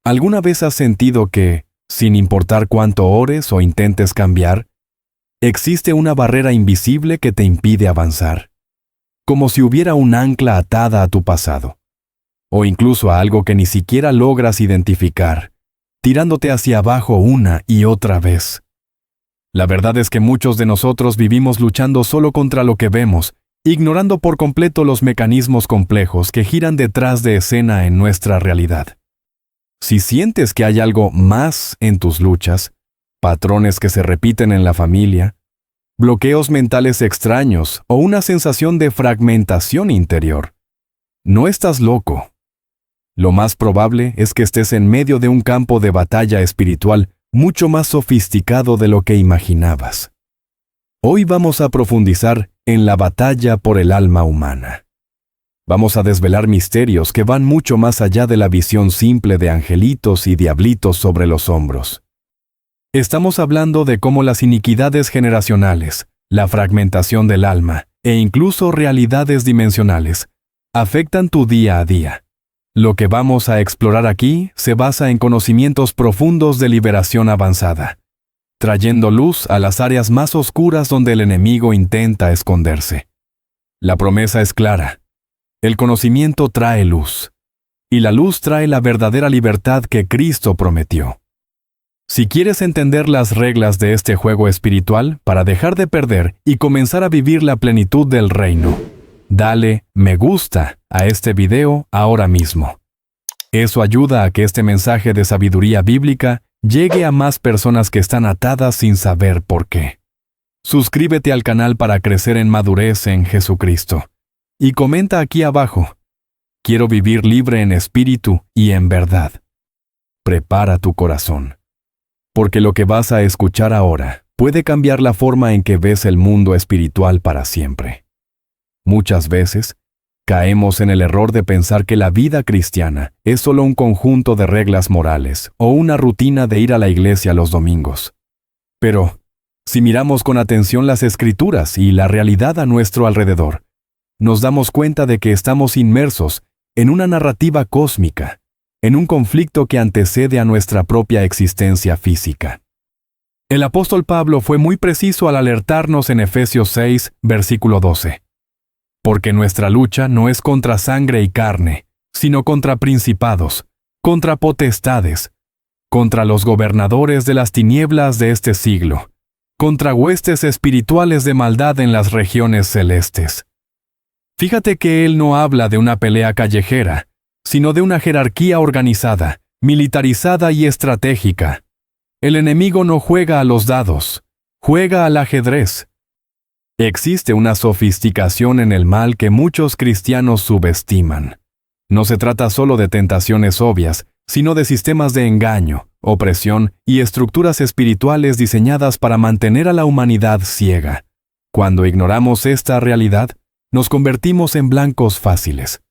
¿Alguna vez has sentido que, sin importar cuánto ores o intentes cambiar, existe una barrera invisible que te impide avanzar? Como si hubiera un ancla atada a tu pasado, o incluso a algo que ni siquiera logras identificar, tirándote hacia abajo una y otra vez. La verdad es que muchos de nosotros vivimos luchando solo contra lo que vemos, ignorando por completo los mecanismos complejos que giran detrás de escena en nuestra realidad. Si sientes que hay algo más en tus luchas, patrones que se repiten en la familia, bloqueos mentales extraños o una sensación de fragmentación interior, no estás loco. Lo más probable es que estés en medio de un campo de batalla espiritual mucho más sofisticado de lo que imaginabas. Hoy vamos a profundizar en la batalla por el alma humana. Vamos a desvelar misterios que van mucho más allá de la visión simple de angelitos y diablitos sobre los hombros. Estamos hablando de cómo las iniquidades generacionales, la fragmentación del alma e incluso realidades dimensionales afectan tu día a día. Lo que vamos a explorar aquí se basa en conocimientos profundos de liberación avanzada, trayendo luz a las áreas más oscuras donde el enemigo intenta esconderse. La promesa es clara. El conocimiento trae luz, y la luz trae la verdadera libertad que Cristo prometió. Si quieres entender las reglas de este juego espiritual para dejar de perder y comenzar a vivir la plenitud del reino, dale me gusta a este video ahora mismo. Eso ayuda a que este mensaje de sabiduría bíblica llegue a más personas que están atadas sin saber por qué. Suscríbete al canal para crecer en madurez en Jesucristo. Y comenta aquí abajo: quiero vivir libre en espíritu y en verdad. Prepara tu corazón, porque lo que vas a escuchar ahora puede cambiar la forma en que ves el mundo espiritual para siempre. Muchas veces, caemos en el error de pensar que la vida cristiana es solo un conjunto de reglas morales o una rutina de ir a la iglesia los domingos. Pero, si miramos con atención las Escrituras y la realidad a nuestro alrededor, nos damos cuenta de que estamos inmersos en una narrativa cósmica, en un conflicto que antecede a nuestra propia existencia física. El apóstol Pablo fue muy preciso al alertarnos en Efesios 6, versículo 12. Porque nuestra lucha no es contra sangre y carne, sino contra principados, contra potestades, contra los gobernadores de las tinieblas de este siglo, contra huestes espirituales de maldad en las regiones celestes. Fíjate que él no habla de una pelea callejera, sino de una jerarquía organizada, militarizada y estratégica. El enemigo no juega a los dados, juega al ajedrez. Existe una sofisticación en el mal que muchos cristianos subestiman. No se trata solo de tentaciones obvias, sino de sistemas de engaño, opresión y estructuras espirituales diseñadas para mantener a la humanidad ciega. Cuando ignoramos esta realidad, nos convertimos en blancos fáciles.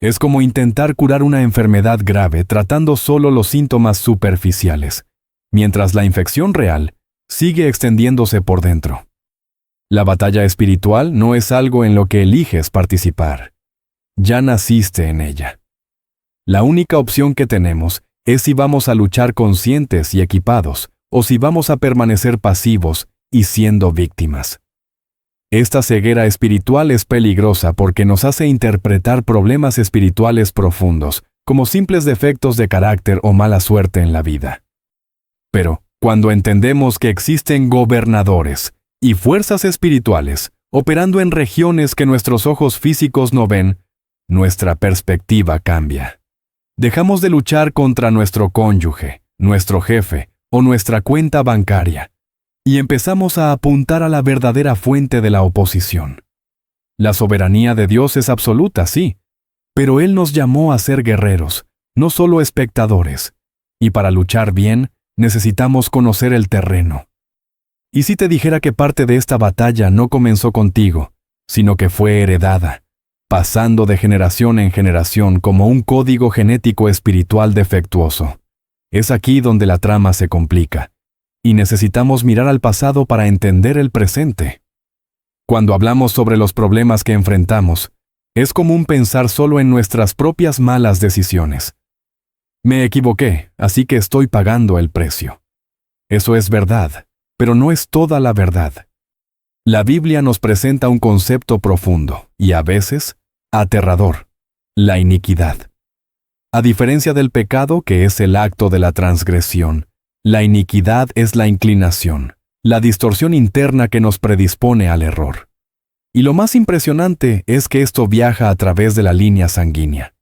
Es como intentar curar una enfermedad grave tratando solo los síntomas superficiales, mientras la infección real sigue extendiéndose por dentro. La batalla espiritual no es algo en lo que eliges participar. Ya naciste en ella. La única opción que tenemos es si vamos a luchar conscientes y equipados, o si vamos a permanecer pasivos y siendo víctimas. Esta ceguera espiritual es peligrosa porque nos hace interpretar problemas espirituales profundos como simples defectos de carácter o mala suerte en la vida. Pero, cuando entendemos que existen gobernadores y fuerzas espirituales operando en regiones que nuestros ojos físicos no ven, nuestra perspectiva cambia. Dejamos de luchar contra nuestro cónyuge, nuestro jefe o nuestra cuenta bancaria, y empezamos a apuntar a la verdadera fuente de la oposición. La soberanía de Dios es absoluta, sí, pero Él nos llamó a ser guerreros, no solo espectadores, y para luchar bien necesitamos conocer el terreno. ¿Y si te dijera que parte de esta batalla no comenzó contigo, sino que fue heredada, pasando de generación en generación como un código genético espiritual defectuoso? Es aquí donde la trama se complica, y necesitamos mirar al pasado para entender el presente. Cuando hablamos sobre los problemas que enfrentamos, es común pensar solo en nuestras propias malas decisiones. Me equivoqué, así que estoy pagando el precio. Eso es verdad, pero no es toda la verdad. La Biblia nos presenta un concepto profundo y a veces aterrador: la iniquidad. A diferencia del pecado, que es el acto de la transgresión, la iniquidad es la inclinación, la distorsión interna que nos predispone al error. Y lo más impresionante es que esto viaja a través de la línea sanguínea.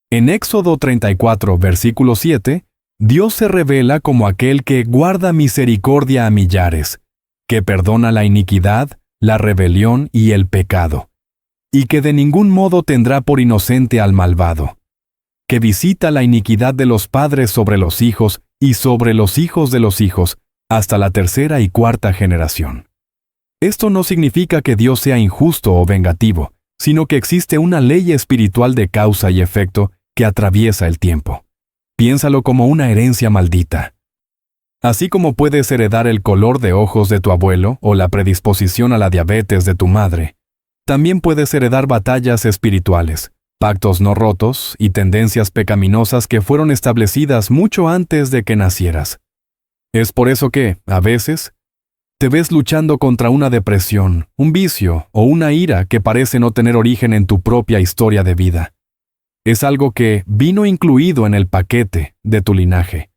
En Éxodo 34, versículo 7, Dios se revela como aquel que guarda misericordia a millares, que perdona la iniquidad, la rebelión y el pecado, y que de ningún modo tendrá por inocente al malvado, que visita la iniquidad de los padres sobre los hijos y sobre los hijos de los hijos, hasta la tercera y cuarta generación. Esto no significa que Dios sea injusto o vengativo, sino que existe una ley espiritual de causa y efecto que atraviesa el tiempo. Piénsalo como una herencia maldita. Así como puedes heredar el color de ojos de tu abuelo o la predisposición a la diabetes de tu madre, también puedes heredar batallas espirituales, pactos no rotos y tendencias pecaminosas que fueron establecidas mucho antes de que nacieras. Es por eso que, a veces, te ves luchando contra una depresión, un vicio o una ira que parece no tener origen en tu propia historia de vida. Es algo que vino incluido en el paquete de tu linaje.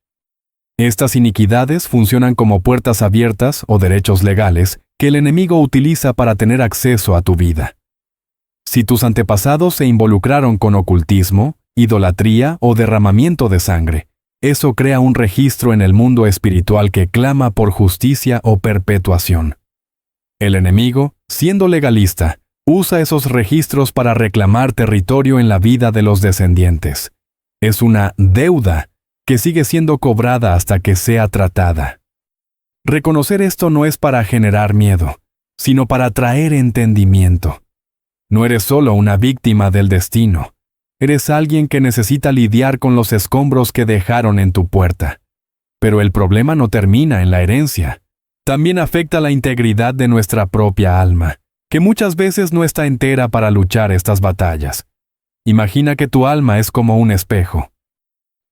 Estas iniquidades funcionan como puertas abiertas o derechos legales que el enemigo utiliza para tener acceso a tu vida. Si tus antepasados se involucraron con ocultismo, idolatría o derramamiento de sangre, eso crea un registro en el mundo espiritual que clama por justicia o perpetuación. El enemigo, siendo legalista, usa esos registros para reclamar territorio en la vida de los descendientes. Es una deuda que sigue siendo cobrada hasta que sea tratada. Reconocer esto no es para generar miedo, sino para traer entendimiento. No eres solo una víctima del destino. Eres alguien que necesita lidiar con los escombros que dejaron en tu puerta. Pero el problema no termina en la herencia. También afecta la integridad de nuestra propia alma, que muchas veces no está entera para luchar estas batallas. Imagina que tu alma es como un espejo.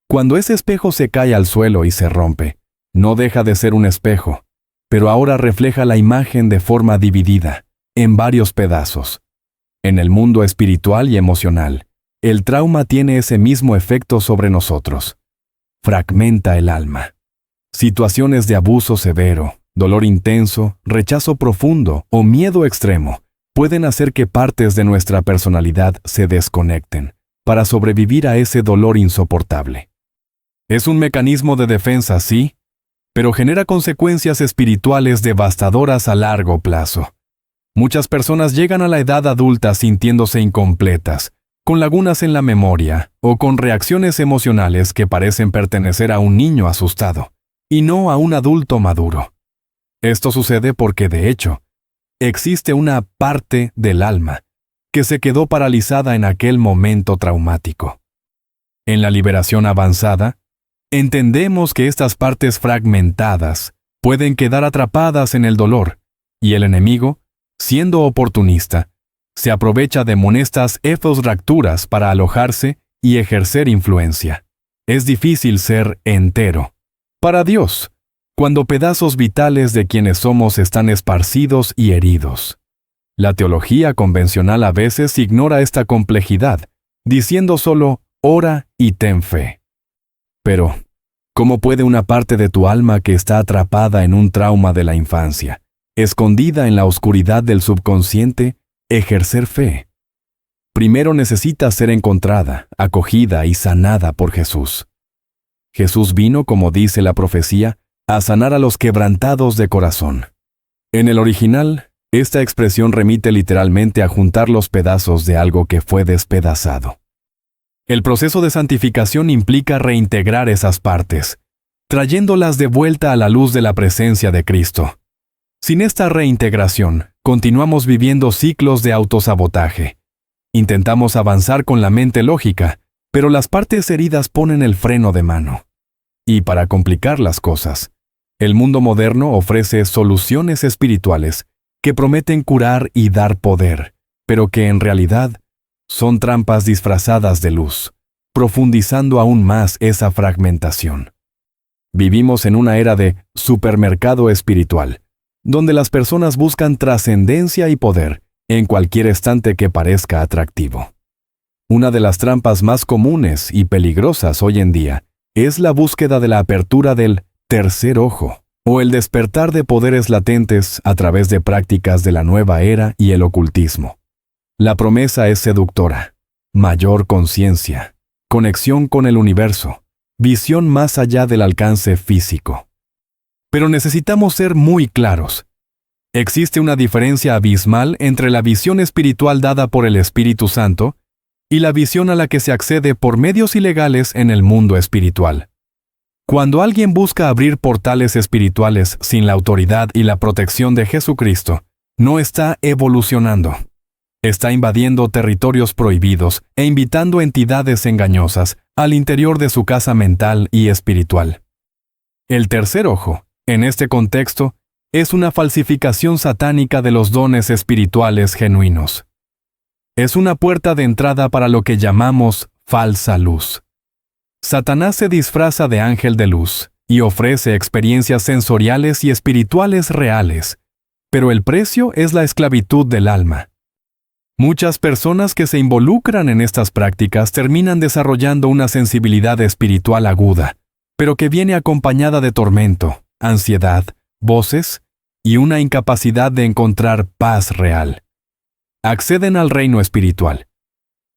Cuando ese espejo se cae al suelo y se rompe, no deja de ser un espejo, pero ahora refleja la imagen de forma dividida, en varios pedazos. En el mundo espiritual y emocional, el trauma tiene ese mismo efecto sobre nosotros. Fragmenta el alma. Situaciones de abuso severo, dolor intenso, rechazo profundo o miedo extremo pueden hacer que partes de nuestra personalidad se desconecten para sobrevivir a ese dolor insoportable. Es un mecanismo de defensa, sí, pero genera consecuencias espirituales devastadoras a largo plazo. Muchas personas llegan a la edad adulta sintiéndose incompletas, con lagunas en la memoria o con reacciones emocionales que parecen pertenecer a un niño asustado, y no a un adulto maduro. Esto sucede porque, de hecho, existe una parte del alma que se quedó paralizada en aquel momento traumático. En la liberación avanzada, entendemos que estas partes fragmentadas pueden quedar atrapadas en el dolor, y el enemigo, siendo oportunista, se aprovecha de molestas fracturas para alojarse y ejercer influencia. Es difícil ser entero. Para Dios, cuando pedazos vitales de quienes somos están esparcidos y heridos. La teología convencional a veces ignora esta complejidad, diciendo solo, ora y ten fe. Pero, ¿cómo puede una parte de tu alma que está atrapada en un trauma de la infancia, escondida en la oscuridad del subconsciente, ejercer fe? Primero necesita ser encontrada, acogida y sanada por Jesús. Jesús vino, como dice la profecía, a sanar a los quebrantados de corazón. En el original, esta expresión remite literalmente a juntar los pedazos de algo que fue despedazado. El proceso de santificación implica reintegrar esas partes, trayéndolas de vuelta a la luz de la presencia de Cristo. Sin esta reintegración, continuamos viviendo ciclos de autosabotaje. Intentamos avanzar con la mente lógica, pero las partes heridas ponen el freno de mano. Y para complicar las cosas, el mundo moderno ofrece soluciones espirituales que prometen curar y dar poder, pero que en realidad son trampas disfrazadas de luz, profundizando aún más esa fragmentación. Vivimos en una era de supermercado espiritual, donde las personas buscan trascendencia y poder en cualquier estante que parezca atractivo. Una de las trampas más comunes y peligrosas hoy en día es la búsqueda de la apertura del tercer ojo, o el despertar de poderes latentes a través de prácticas de la nueva era y el ocultismo. La promesa es seductora: mayor conciencia, conexión con el universo, visión más allá del alcance físico. Pero necesitamos ser muy claros. Existe una diferencia abismal entre la visión espiritual dada por el Espíritu Santo y la visión a la que se accede por medios ilegales en el mundo espiritual. Cuando alguien busca abrir portales espirituales sin la autoridad y la protección de Jesucristo, no está evolucionando. Está invadiendo territorios prohibidos e invitando entidades engañosas al interior de su casa mental y espiritual. El tercer ojo, en este contexto, es una falsificación satánica de los dones espirituales genuinos. Es una puerta de entrada para lo que llamamos falsa luz. Satanás se disfraza de ángel de luz y ofrece experiencias sensoriales y espirituales reales, pero el precio es la esclavitud del alma. Muchas personas que se involucran en estas prácticas terminan desarrollando una sensibilidad espiritual aguda, pero que viene acompañada de tormento, ansiedad, voces y una incapacidad de encontrar paz real. Acceden al reino espiritual,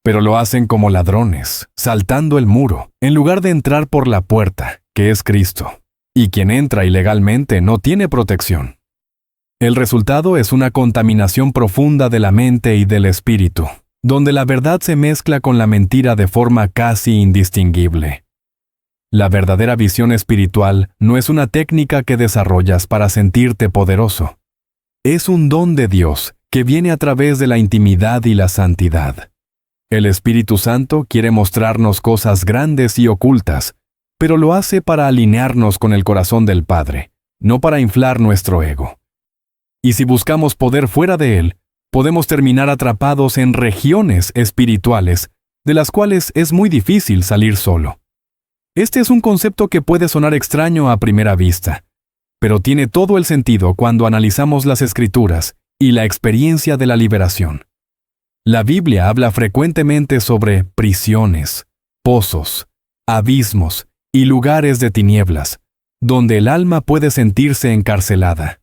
pero lo hacen como ladrones, saltando el muro, en lugar de entrar por la puerta, que es Cristo, y quien entra ilegalmente no tiene protección. El resultado es una contaminación profunda de la mente y del espíritu, donde la verdad se mezcla con la mentira de forma casi indistinguible. La verdadera visión espiritual no es una técnica que desarrollas para sentirte poderoso. Es un don de Dios que viene a través de la intimidad y la santidad. El Espíritu Santo quiere mostrarnos cosas grandes y ocultas, pero lo hace para alinearnos con el corazón del Padre, no para inflar nuestro ego. Y si buscamos poder fuera de Él, podemos terminar atrapados en regiones espirituales de las cuales es muy difícil salir solo. Este es un concepto que puede sonar extraño a primera vista, pero tiene todo el sentido cuando analizamos las Escrituras y la experiencia de la liberación. La Biblia habla frecuentemente sobre prisiones, pozos, abismos y lugares de tinieblas, donde el alma puede sentirse encarcelada.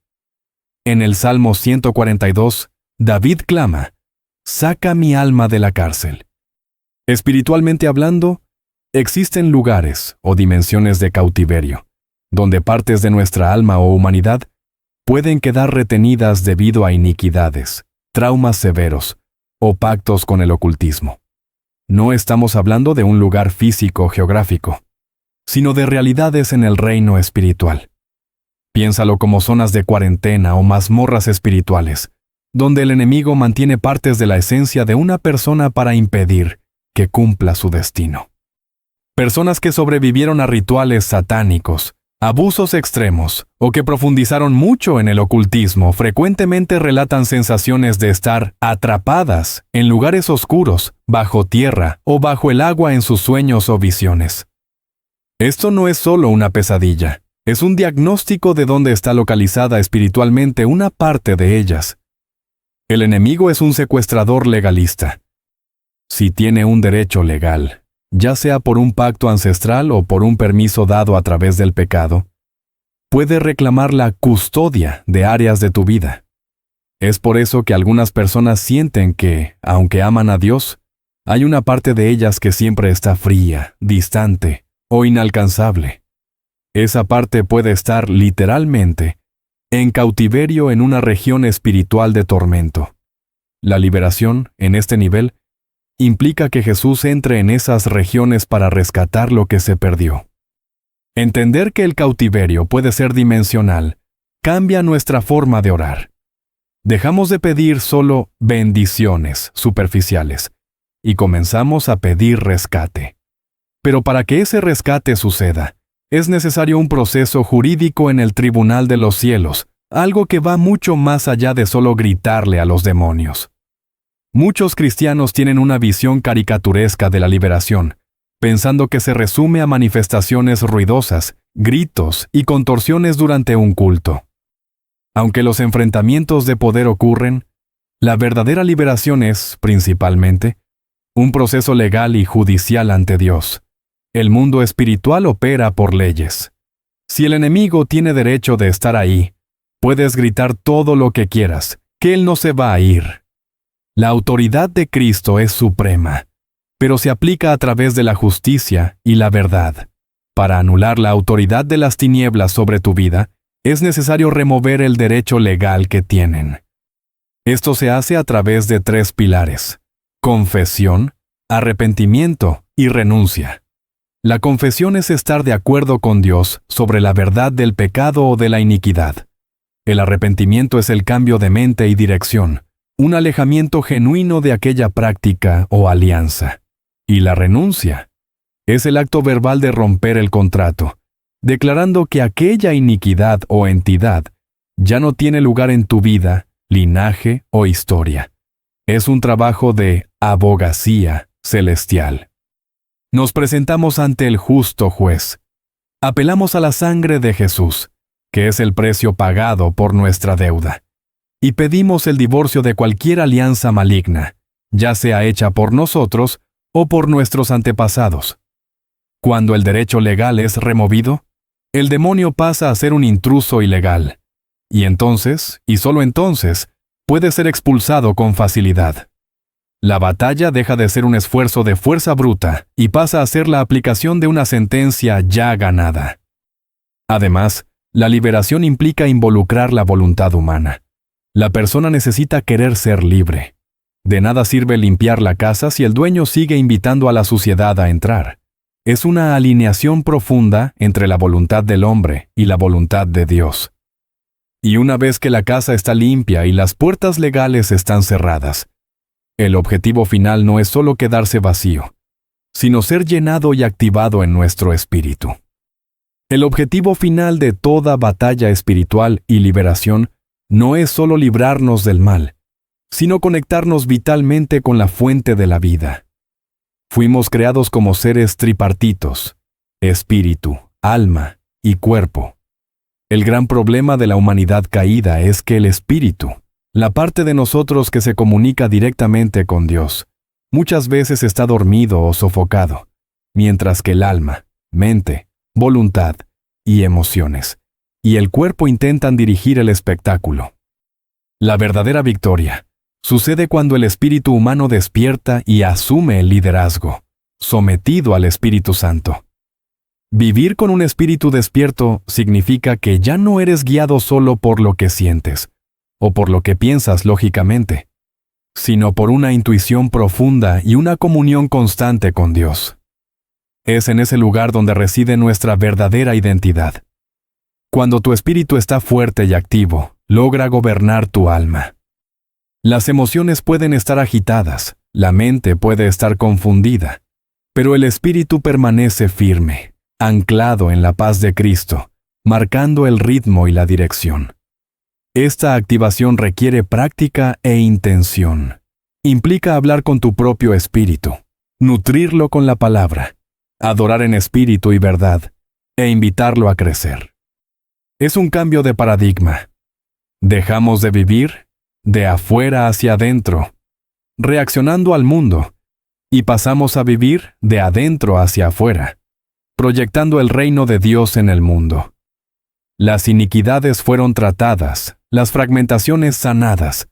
En el Salmo 142, David clama: «Saca mi alma de la cárcel». Espiritualmente hablando, existen lugares o dimensiones de cautiverio, donde partes de nuestra alma o humanidad pueden quedar retenidas debido a iniquidades, traumas severos o pactos con el ocultismo. No estamos hablando de un lugar físico geográfico, sino de realidades en el reino espiritual. Piénsalo como zonas de cuarentena o mazmorras espirituales, donde el enemigo mantiene partes de la esencia de una persona para impedir que cumpla su destino. Personas que sobrevivieron a rituales satánicos, abusos extremos o que profundizaron mucho en el ocultismo frecuentemente relatan sensaciones de estar atrapadas en lugares oscuros, bajo tierra o bajo el agua en sus sueños o visiones. Esto no es solo una pesadilla, es un diagnóstico de dónde está localizada espiritualmente una parte de ellas. El enemigo es un secuestrador legalista. Si tiene un derecho legal, ya sea por un pacto ancestral o por un permiso dado a través del pecado, puede reclamar la custodia de áreas de tu vida. Es por eso que algunas personas sienten que, aunque aman a Dios, hay una parte de ellas que siempre está fría, distante o inalcanzable. Esa parte puede estar literalmente en cautiverio en una región espiritual de tormento. La liberación, en este nivel, implica que Jesús entre en esas regiones para rescatar lo que se perdió. Entender que el cautiverio puede ser dimensional cambia nuestra forma de orar. Dejamos de pedir solo bendiciones superficiales y comenzamos a pedir rescate. Pero para que ese rescate suceda, es necesario un proceso jurídico en el tribunal de los cielos, algo que va mucho más allá de solo gritarle a los demonios. Muchos cristianos tienen una visión caricaturesca de la liberación, pensando que se resume a manifestaciones ruidosas, gritos y contorsiones durante un culto. Aunque los enfrentamientos de poder ocurren, la verdadera liberación es, principalmente, un proceso legal y judicial ante Dios. El mundo espiritual opera por leyes. Si el enemigo tiene derecho de estar ahí, puedes gritar todo lo que quieras, que él no se va a ir. La autoridad de Cristo es suprema, pero se aplica a través de la justicia y la verdad. Para anular la autoridad de las tinieblas sobre tu vida, es necesario remover el derecho legal que tienen. Esto se hace a través de 3 pilares: confesión, arrepentimiento y renuncia. La confesión es estar de acuerdo con Dios sobre la verdad del pecado o de la iniquidad. El arrepentimiento es el cambio de mente y dirección, un alejamiento genuino de aquella práctica o alianza. Y la renuncia es el acto verbal de romper el contrato, declarando que aquella iniquidad o entidad ya no tiene lugar en tu vida, linaje o historia. Es un trabajo de abogacía celestial. Nos presentamos ante el justo juez. Apelamos a la sangre de Jesús, que es el precio pagado por nuestra deuda, y pedimos el divorcio de cualquier alianza maligna, ya sea hecha por nosotros o por nuestros antepasados. Cuando el derecho legal es removido, el demonio pasa a ser un intruso ilegal, y entonces, y solo entonces, puede ser expulsado con facilidad. La batalla deja de ser un esfuerzo de fuerza bruta y pasa a ser la aplicación de una sentencia ya ganada. Además, la liberación implica involucrar la voluntad humana. La persona necesita querer ser libre. De nada sirve limpiar la casa si el dueño sigue invitando a la suciedad a entrar. Es una alineación profunda entre la voluntad del hombre y la voluntad de Dios. Y una vez que la casa está limpia y las puertas legales están cerradas, el objetivo final no es solo quedarse vacío, sino ser llenado y activado en nuestro espíritu. El objetivo final de toda batalla espiritual y liberación no es solo librarnos del mal, sino conectarnos vitalmente con la fuente de la vida. Fuimos creados como seres tripartitos: espíritu, alma y cuerpo. El gran problema de la humanidad caída es que el espíritu, la parte de nosotros que se comunica directamente con Dios, muchas veces está dormido o sofocado, mientras que el alma, mente, voluntad y emociones, y el cuerpo intentan dirigir el espectáculo. La verdadera victoria sucede cuando el espíritu humano despierta y asume el liderazgo, sometido al Espíritu Santo. Vivir con un espíritu despierto significa que ya no eres guiado solo por lo que sientes, o por lo que piensas lógicamente, sino por una intuición profunda y una comunión constante con Dios. Es en ese lugar donde reside nuestra verdadera identidad. Cuando tu espíritu está fuerte y activo, logra gobernar tu alma. Las emociones pueden estar agitadas, la mente puede estar confundida, pero el espíritu permanece firme, anclado en la paz de Cristo, marcando el ritmo y la dirección. Esta activación requiere práctica e intención. Implica hablar con tu propio espíritu, nutrirlo con la palabra, adorar en espíritu y verdad, e invitarlo a crecer. Es un cambio de paradigma. Dejamos de vivir de afuera hacia adentro, reaccionando al mundo, y pasamos a vivir de adentro hacia afuera, proyectando el reino de Dios en el mundo. Las iniquidades fueron tratadas, las fragmentaciones sanadas,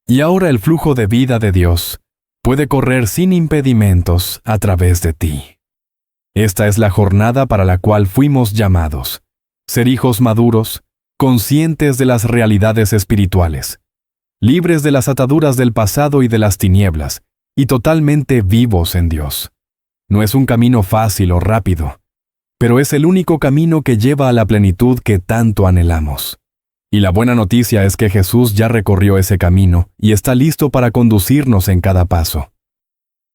y ahora el flujo de vida de Dios puede correr sin impedimentos a través de ti. Esta es la jornada para la cual fuimos llamados: ser hijos maduros, conscientes de las realidades espirituales, libres de las ataduras del pasado y de las tinieblas, y totalmente vivos en Dios. No es un camino fácil o rápido, pero es el único camino que lleva a la plenitud que tanto anhelamos. Y la buena noticia es que Jesús ya recorrió ese camino y está listo para conducirnos en cada paso.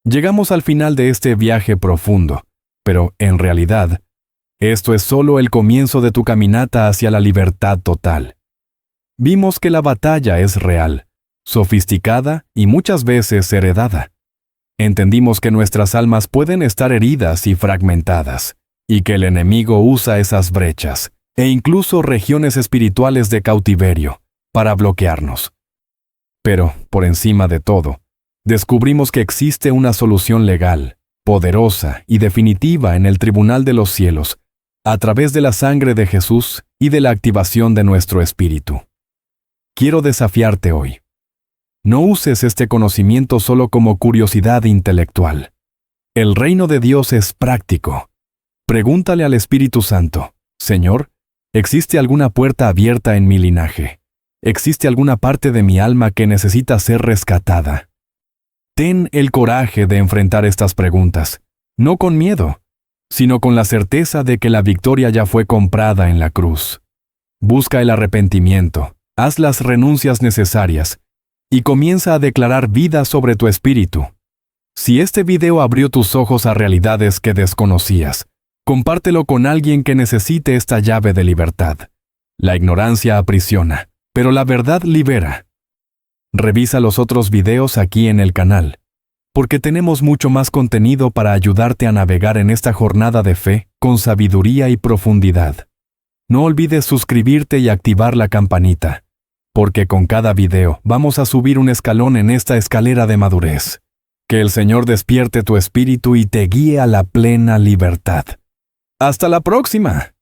Llegamos al final de este viaje profundo, pero en realidad, esto es solo el comienzo de tu caminata hacia la libertad total. Vimos que la batalla es real, sofisticada y muchas veces heredada. Entendimos que nuestras almas pueden estar heridas y fragmentadas, y que el enemigo usa esas brechas, e incluso regiones espirituales de cautiverio, para bloquearnos. Pero, por encima de todo, descubrimos que existe una solución legal, poderosa y definitiva en el tribunal de los cielos, a través de la sangre de Jesús y de la activación de nuestro espíritu. Quiero desafiarte hoy. No uses este conocimiento solo como curiosidad intelectual. El reino de Dios es práctico. Pregúntale al Espíritu Santo, Señor, ¿existe alguna puerta abierta en mi linaje? ¿Existe alguna parte de mi alma que necesita ser rescatada? Ten el coraje de enfrentar estas preguntas, no con miedo, sino con la certeza de que la victoria ya fue comprada en la cruz. Busca el arrepentimiento, haz las renuncias necesarias y comienza a declarar vida sobre tu espíritu. Si este video abrió tus ojos a realidades que desconocías, compártelo con alguien que necesite esta llave de libertad. La ignorancia aprisiona, pero la verdad libera. Revisa los otros videos aquí en el canal, porque tenemos mucho más contenido para ayudarte a navegar en esta jornada de fe con sabiduría y profundidad. No olvides suscribirte y activar la campanita, porque con cada video vamos a subir un escalón en esta escalera de madurez. Que el Señor despierte tu espíritu y te guíe a la plena libertad. ¡Hasta la próxima!